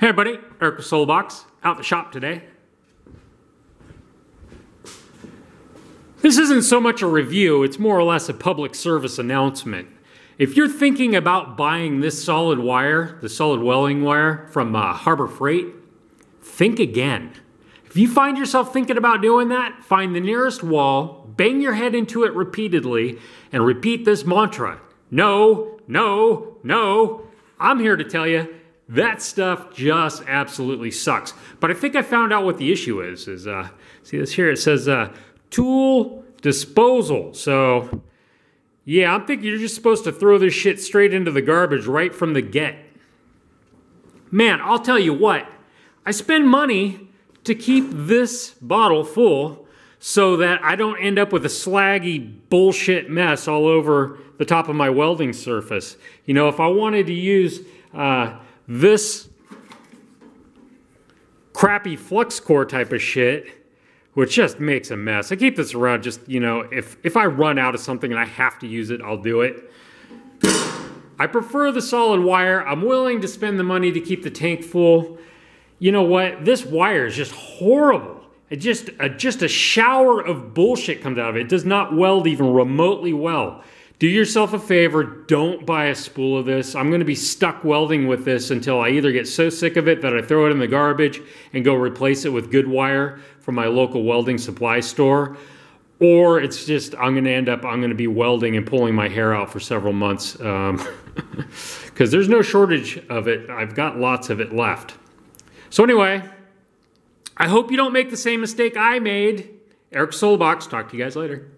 Hey everybody, Eric with Soulbox, out the shop today. This isn't so much a review, it's more or less a public service announcement. If you're thinking about buying this solid wire, the solid welding wire from Harbor Freight, think again. If you find yourself thinking about doing that, find the nearest wall, bang your head into it repeatedly, and repeat this mantra. No, no, no. I'm here to tell you, that stuff just absolutely sucks. But I think I found out what the issue is see this here, it says tool disposal. So yeah, I'm thinking you're just supposed to throw this shit straight into the garbage right from the get. Man, I'll tell you what, I spend money to keep this bottle full so that I don't end up with a slaggy bullshit mess all over the top of my welding surface. You know, if I wanted to use this crappy flux core type of shit, which just makes a mess. I keep this around just, you know, if I run out of something and I have to use it, I'll do it. I prefer the solid wire. I'm willing to spend the money to keep the tank full. You know what? This wire is just horrible. It just a shower of bullshit comes out of it. It does not weld even remotely well. Do yourself a favor, don't buy a spool of this. I'm gonna be stuck welding with this until I either get so sick of it that I throw it in the garbage and go replace it with good wire from my local welding supply store, or it's just, I'm gonna be welding and pulling my hair out for several months because there's no shortage of it. I've got lots of it left. So anyway, I hope you don't make the same mistake I made. Eric Soulbox, talk to you guys later.